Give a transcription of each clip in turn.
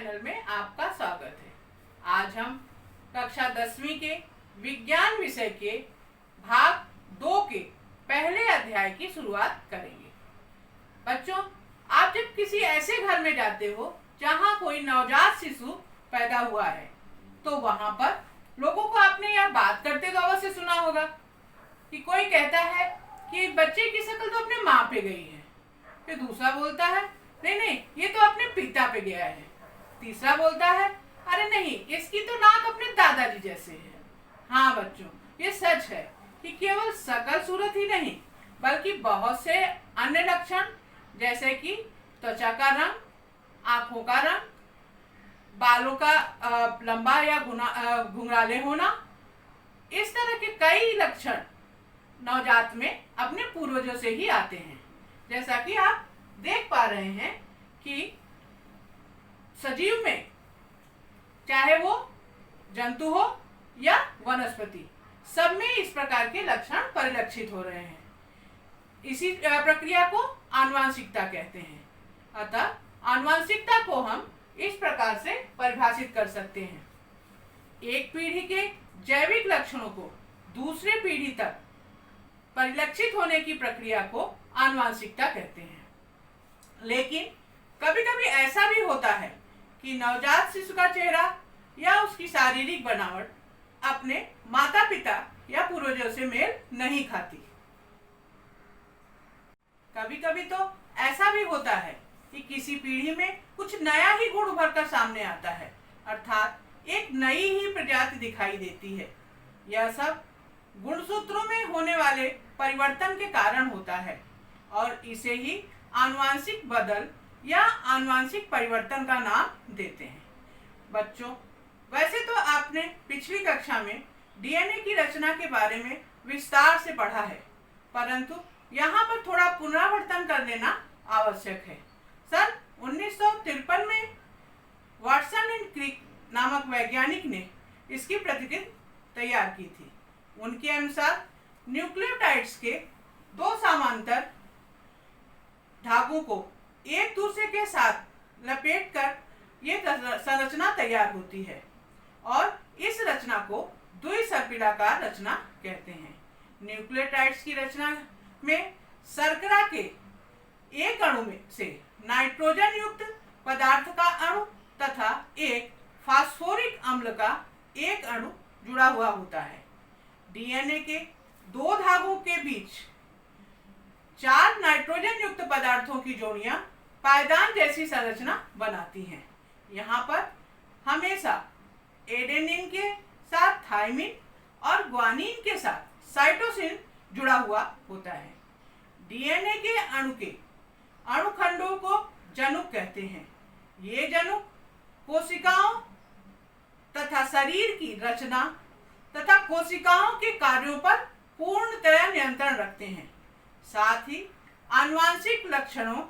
Channel में आपका स्वागत है। आज हम कक्षा 10वीं के विज्ञान विषय के भाग 2 के पहले अध्याय की शुरुआत करेंगे। बच्चों, आप जब किसी ऐसे घर में जाते हो जहाँ कोई नवजात शिशु पैदा हुआ है, तो वहाँ पर लोगों को आपने यह बात करते तो अवश्य सुना होगा कि कोई कहता है कि बच्चे की शक्ल तो अपने माँ पे गई है, फिर दूसरा बोलता है नहीं नहीं ये तो अपने पिता पे गया है, तीसरा बोलता है अरे नहीं इसकी तो नाक अपने दादाजी जैसे है। हाँ बच्चों, ये सच है कि केवल शक्ल सूरत ही नहीं बल्कि बहुत से अन्य लक्षण जैसे कि त्वचा का रंग, आंखों का रंग, बालों का लंबा या घुंघराले होना, इस तरह के कई लक्षण नवजात में अपने पूर्वजों से ही आते हैं। जैसा कि आप देख पा रहे हैं कि सजीव में चाहे वो जंतु हो या वनस्पति, सब में इस प्रकार के लक्षण परिलक्षित हो रहे हैं। इसी प्रक्रिया को आनुवंशिकता कहते हैं। अतः आनुवंशिकता को हम इस प्रकार से परिभाषित कर सकते हैं। एक पीढ़ी के जैविक लक्षणों को दूसरे पीढ़ी तक परिलक्षित होने की प्रक्रिया को आनुवंशिकता कहते हैं। लेकिन कभी कभी ऐसा भी होता है कि नवजात शिशु का चेहरा या उसकी शारीरिक बनावट अपने माता पिता या पूर्वजों से मेल नहीं खाती। कभी कभी तो ऐसा भी होता है कि किसी पीढ़ी में कुछ नया ही गुण उभर कर सामने आता है, अर्थात एक नई ही प्रजाति दिखाई देती है। यह सब गुणसूत्रों में होने वाले परिवर्तन के कारण होता है और इसे ही आनुवंशिक बदल या आनुवंशिक परिवर्तन का नाम देते हैं। बच्चों, वैसे तो आपने पिछली कक्षा में डीएनए की रचना के बारे में विस्तार से पढ़ा है, परंतु यहाँ पर थोड़ा पुनरावर्तन कर लेना आवश्यक है। सन 1953 में वाटसन एंड क्रिक नामक वैज्ञानिक ने इसकी प्रतिकृति तैयार की थी। उनके अनुसार न्यूक्लियोटाइड्स के दो समांतर धागों को एक दूसरे के साथ लपेटकर ये संरचना तैयार होती है और इस रचना को द्विसर्पिलाकार रचना कहते हैं। न्यूक्लियोटाइड्स की रचना में शर्करा के एक अणु में से नाइट्रोजन युक्त पदार्थ का अणु तथा एक फास्फोरिक अम्ल का एक अणु जुड़ा हुआ होता है। डीएनए के दो धागों के बीच 4 नाइट्रोजन युक्त पदार्थों की जोड़ियां पायदान जैसी संरचना बनाती हैं। यहाँ पर हमेशा एडेनिन के साथ थाइमिन और ग्वानिन के साथ साइटोसिन जुड़ा हुआ होता है। डीएनए के अणुखंडों को जनुक कहते हैं। ये जनुक कोशिकाओं तथा शरीर की रचना तथा कोशिकाओं के कार्यों पर पूर्णतया नियंत्रण रखते हैं। साथ ही आनुवंशिक लक्षणों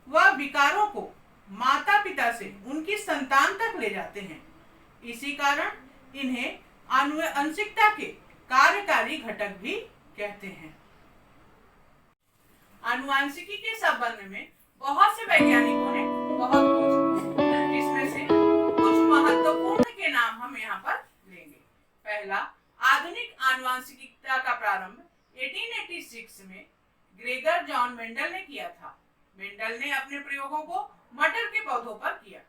व विकारों को माता पिता से उनकी संतान तक ले जाते हैं। इसी कारण इन्हें आनुवंशिकता के कार्यकारी घटक भी कहते हैं। आनुवंशिकी के संबंध में बहुत से वैज्ञानिकों ने बहुत खोज की, जिसमें से कुछ महत्वपूर्ण के नाम हम यहाँ पर लेंगे। पहला, आधुनिक आनुवंशिकता का प्रारंभ 1886 में ग्रेगर जॉन मेंडल ने किया था। मेंडल ने अपने प्रयोगों को मटर के पौधों पर किया।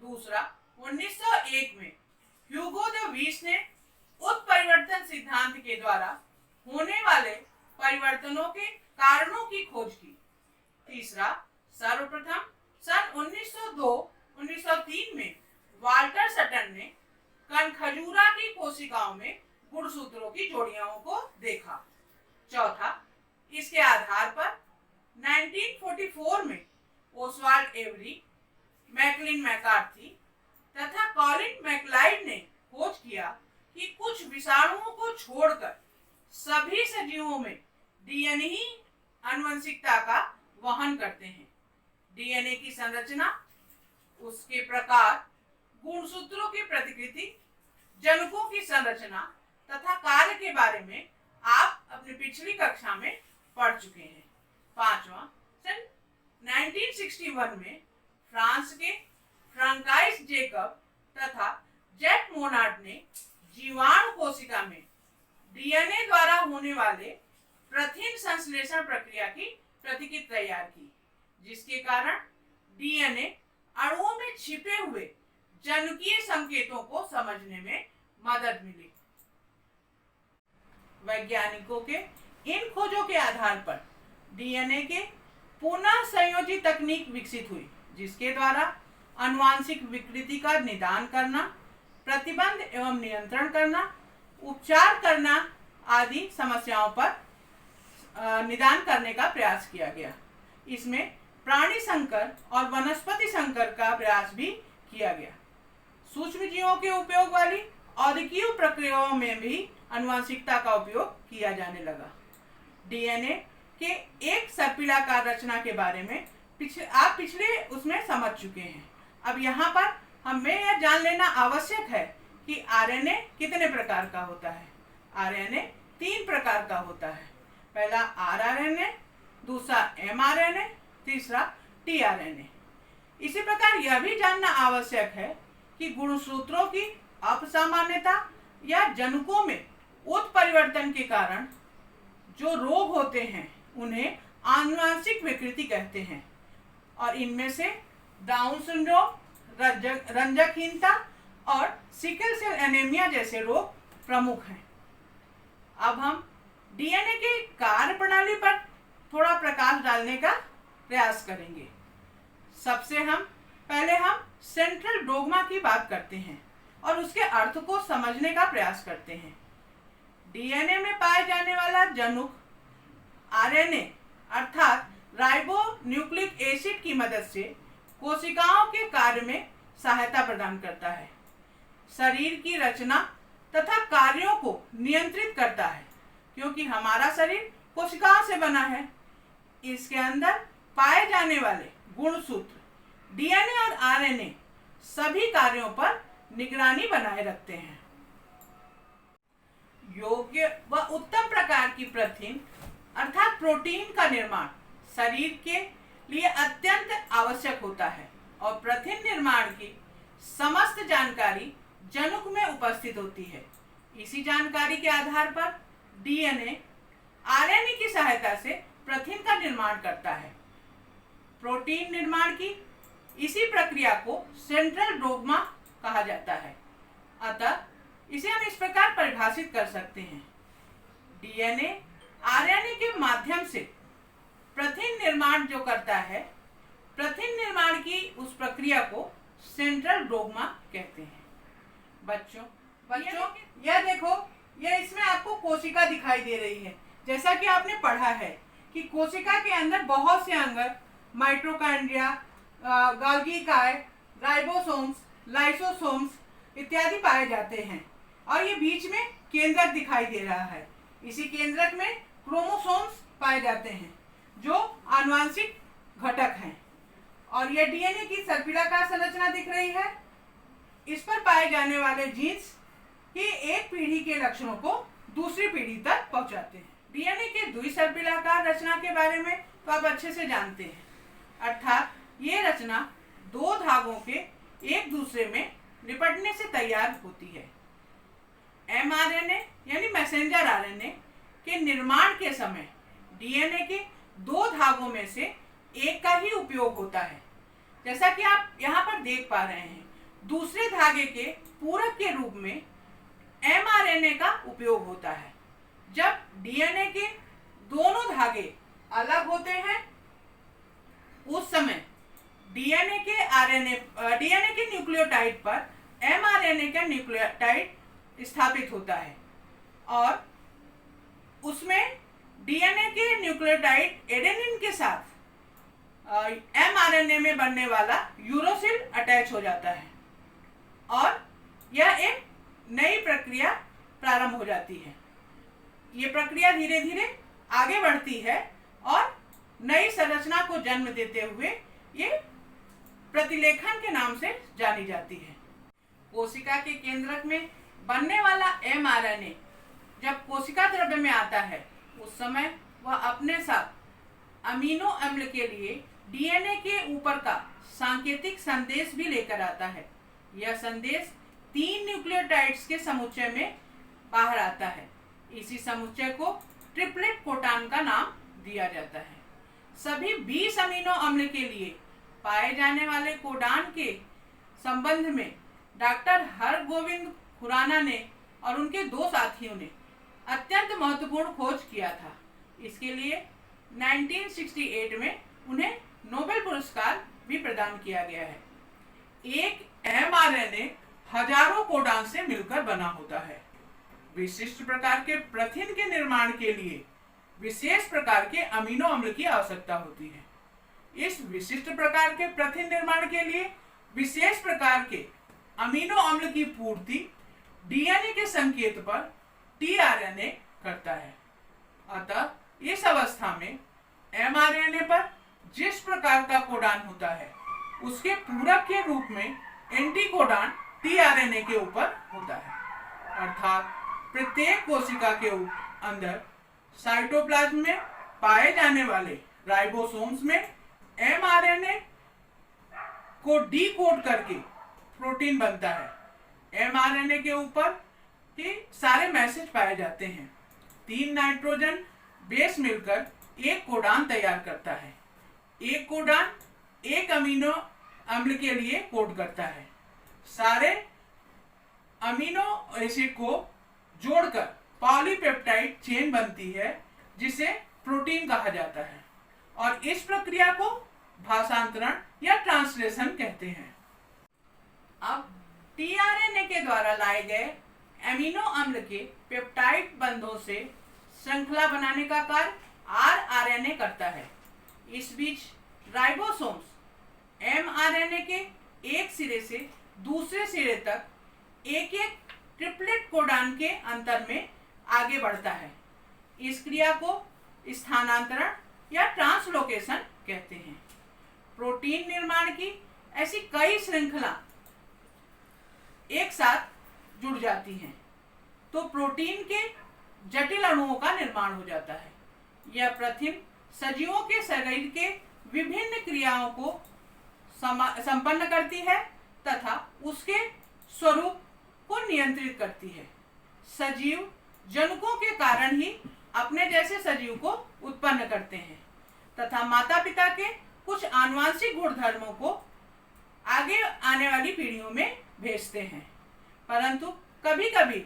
दूसरा, 1901 में ह्यूगो द वीस ने उत्परिवर्तन सिद्धांत के द्वारा होने वाले परिवर्तनों के कारणों की खोज की। तीसरा, सर्वप्रथम सन 1902-1903 में वाल्टर सटन ने कनखजूरा की कोशिकाओं में गुणसूत्रों की जोड़ियों को देखा। चौथा, इसके आधार पर 1944 में ओसवाल्ड एवरी, मैकलिन मैकार्थी तथा कॉलिन मैकलाइड ने खोज किया कि कुछ विषाणुओं को छोड़कर सभी सजीवों में डीएनए ही आनुवंशिकता का वहन करते हैं। डीएनए की संरचना, उसके प्रकार, गुणसूत्रों की प्रतिकृति, जनुकों की संरचना तथा कार्य के बारे में आप अपनी पिछली कक्षा में पढ़ चुके हैं। पांचवा, सन 1961 में फ्रांस के फ्रांकाइस जेकब तथा जेट मोनार्ड ने जीवाणु कोशिका में डीएनए द्वारा होने वाले प्रथिन संश्लेषण प्रक्रिया की प्रतिकृति तैयार की, जिसके कारण डीएनए अणुओं में छिपे हुए जनुकीय संकेतों को समझने में मदद मिली। वैज्ञानिकों के इन खोजों के आधार पर डीएनए के पुनः संयोजी तकनीक विकसित हुई, जिसके द्वारा आनुवांशिक विकृति का निदान करना, प्रतिबंध एवं नियंत्रण करना, उपचार करना आदि समस्याओं पर निदान करने का प्रयास किया गया। इसमें प्राणी संकर और वनस्पति संकर का प्रयास भी किया गया। सूक्ष्म जीवों के उपयोग वाली औद्योगिक प्रक्रियाओं में भी आनुवंशिकता का उपयोग किया जाने लगा। डीएनए के एक सर्पिलाकार रचना के बारे में पिछले उसमें समझ चुके हैं। अब यहाँ पर हमें यह जान लेना आवश्यक है कि आरएनए कितने प्रकार का होता है। आरएनए 3 प्रकार का होता है। पहला आरआरएनए, दूसरा एमआरएनए, तीसरा टीआरएनए। इसी प्रकार यह भी जानना आवश्यक है कि गुणसूत्रों की असामान्यता या जनुकों में उत्परिवर्तन के कारण जो रोग होते हैं उन्हें आनुवंशिक विकृति कहते हैं, और इनमें से डाउन सिंड्रोम, रंजकहीनता और सिकल सेल एनीमिया जैसे रोग प्रमुख हैं। अब हम डीएनए के कार्य प्रणाली पर थोड़ा प्रकाश डालने का प्रयास करेंगे। सबसे पहले हम सेंट्रल डोग्मा की बात करते हैं और उसके अर्थ को समझने का प्रयास करते हैं। डीएनए में पाए जाने वाला जनुक आरएनए अर्थात राइबो न्यूक्लिक एसिड की मदद से कोशिकाओं के कार्य में सहायता प्रदान करता है, शरीर की रचना तथा कार्यों को नियंत्रित करता है, क्योंकि हमारा शरीर कोशिकाओं से बना है। इसके अंदर पाए जाने वाले गुणसूत्र डीएनए और आरएनए सभी कार्यों पर निगरानी बनाए रखते हैं। योग्य व उत्तम प्रकार की प्रथिन अर्थात प्रोटीन का निर्माण शरीर के लिए अत्यंत आवश्यक होता है, और प्रथिन निर्माण की समस्त जानकारी जनुक में उपस्थित होती है। इसी जानकारी के आधार पर डीएनए आरएनए की सहायता से प्रथिन का निर्माण करता है। प्रोटीन निर्माण की इसी प्रक्रिया को सेंट्रल डोग्मा कहा जाता है। अतः इसे हम इस प्रकार परिभाषित कर सकते हैं। डीएनए आरएनए के माध्यम से प्रथिन निर्माण जो करता है, प्रथिन निर्माण की उस प्रक्रिया को सेंट्रल डोग्मा कहते हैं। बच्चों यह देखो, यह इसमें आपको कोशिका दिखाई दे रही है। जैसा कि आपने पढ़ा है कि कोशिका के अंदर बहुत से अंग माइटोकॉन्ड्रिया, गोल्गी काय, राइबोसोम्स, लाइसोसोम्स इत्यादि पाए जाते हैं, और ये बीच में केंद्रक दिखाई दे रहा है। इसी केंद्रक में क्रोमोसोम्स पाए जाते हैं जो आनुवंशिक घटक हैं, और यह डीएनए की सर्पिलाकार संरचना दिख रही है। इस पर पाए जाने वाले जीन्स की एक पीढ़ी के लक्षणों को दूसरी पीढ़ी तक पहुंचाते हैं। डीएनए के द्विसर्पिलाकार रचना के बारे में तो आप अच्छे से जानते हैं, अर्थात ये रचना 2 धागों के एक दूसरे में लिपटने से तैयार होती है। एमआरएनए यानी मैसेंजर आरएनए के निर्माण के समय डीएनए के 2 धागों में से एक का ही उपयोग होता है। जैसा कि आप यहाँ पर देख पा रहे हैं, दूसरे धागे के पूरक के रूप में एमआरएनए का उपयोग होता है। जब डीएनए के दोनों धागे अलग होते हैं उस समय डीएनए के न्यूक्लियोटाइड पर एमआरएनए का न्यूक्लियोटाइड स्थापित होता है, और उसमें डीएनए के न्यूक्लियोटाइड एडेनिन के साथ एमआरएनए में बनने वाला यूरोसिल अटैच हो जाता है, और यह एक नई प्रक्रिया प्रारंभ हो जाती है। ये प्रक्रिया धीरे धीरे आगे बढ़ती है और नई संरचना को जन्म देते हुए ये प्रतिलेखन के नाम से जानी जाती है। कोशिका के केंद्रक में बनने वाला एमआरएनए जब कोशिका द्रव्य में आता है उस समय वह अपने साथ अमीनो अम्ल के लिए डीएनए के ऊपर का सांकेतिक संदेश भी लेकर आता है। यह संदेश 3 न्यूक्लियोटाइड्स के समुच्चय में बाहर आता है। इसी समुच्चय को ट्रिपलेट कोडान का नाम दिया जाता है। सभी 20 अमीनो अम्ल के लिए पाए जाने वाले कोडान के संबंध में डॉक्टर हरगोविंद खुराना ने और उनके 2 साथियों ने अत्यंत महत्वपूर्ण खोज किया था। इसके लिए 1968 में उन्हें नोबेल पुरस्कार भी प्रदान किया गया है। एक mRNA हजारों कोडान से मिलकर बना होता है। विशिष्ट प्रकार के प्रथिन के निर्माण के लिए विशेष प्रकार के अमीनो अम्ल की आवश्यकता होती है। इस विशिष्ट प्रकार के प्रथिन निर्माण के लिए विशेष प्रकार के अमीनो अम्ल की पूर्ति डीएनए के संकेत पर tRNA करता है। अतः इस अवस्था में mRNA पर जिस प्रकार का कोडान होता है उसके पूरक के रूप में एंटीकोडान tRNA के ऊपर होता है। अर्थात प्रत्येक कोशिका के अंदर साइटोप्लाज्म में पाए जाने वाले राइबोसोम्स में mRNA को डीकोड करके प्रोटीन बनता है। mRNA के ऊपर ही सारे मैसेज पाए जाते हैं। 3 नाइट्रोजन बेस मिलकर एक कोडान तैयार करता है। एक कोडान एक अमीनो अम्ल के लिए कोड करता है। सारे अमीनो एसिड को जोड़कर पॉलीपेप्टाइड चेन बनती है जिसे प्रोटीन कहा जाता है और इस प्रक्रिया को भाषांतरण या ट्रांसलेशन कहते हैं। अब tRNA के द्वारा लाए गए अमीनो अम्ल के पेप्टाइड बंधों से श्रृंखला बनाने का कार्य rRNA करता है। इस बीच राइबोसोम्स mRNA के एक सिरे से दूसरे सिरे तक एक एक ट्रिपलेट कोडान के अंतर में आगे बढ़ता है। इस क्रिया को स्थानांतरण या ट्रांसलोकेशन कहते हैं। प्रोटीन निर्माण की ऐसी कई श्रृंखला एक साथ जुड़ जाती हैं तो प्रोटीन के जटिल अणुओं का निर्माण हो जाता है। यह प्रथिन सजीवों के शरीर के विभिन्न क्रियाओं को संपन्न करती है तथा उसके स्वरूप को नियंत्रित करती है। सजीव जनकों के कारण ही अपने जैसे सजीव को उत्पन्न करते हैं तथा माता पिता के कुछ आनुवंशिक गुणधर्मों को आगे आने वाली पीढ़ियों में भेजते हैं। परंतु कभी कभी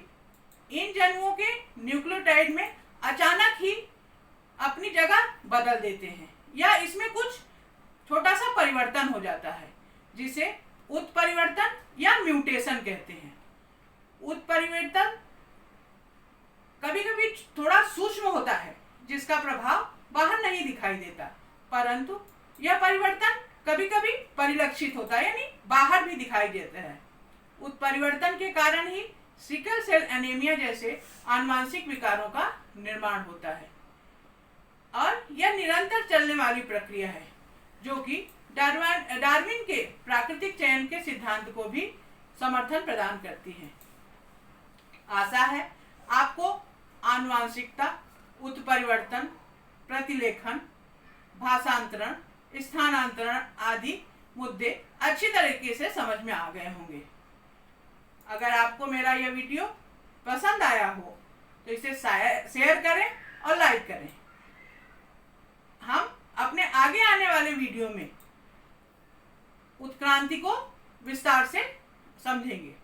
इन जनुओं के न्यूक्लियोटाइड में अचानक ही अपनी जगह बदल देते हैं या इसमें कुछ छोटा सा परिवर्तन हो जाता है जिसे उत्परिवर्तन या म्यूटेशन कहते हैं। उत्परिवर्तन कभी कभी थोड़ा सूक्ष्म होता है जिसका प्रभाव बाहर नहीं दिखाई देता, परंतु यह परिवर्तन कभी कभी परिलक्षित होता है यानी बाहर भी दिखाई देता है। उत्परिवर्तन के कारण ही सिकल सेल एनीमिया जैसे आनुवंशिक विकारों का निर्माण होता है और यह निरंतर चलने वाली प्रक्रिया है जो कि डार्विन के प्राकृतिक चयन के सिद्धांत को भी समर्थन प्रदान करती है। आशा है आपको आनुवंशिकता, उत्परिवर्तन, प्रतिलेखन, भाषांतरण, स्थानांतरण आदि मुद्दे अच्छी तरीके से समझ में आ गए होंगे। अगर आपको मेरा यह वीडियो पसंद आया हो तो इसे शेयर करें और लाइक करें। हम अपने आगे आने वाले वीडियो में उत्क्रांति को विस्तार से समझेंगे।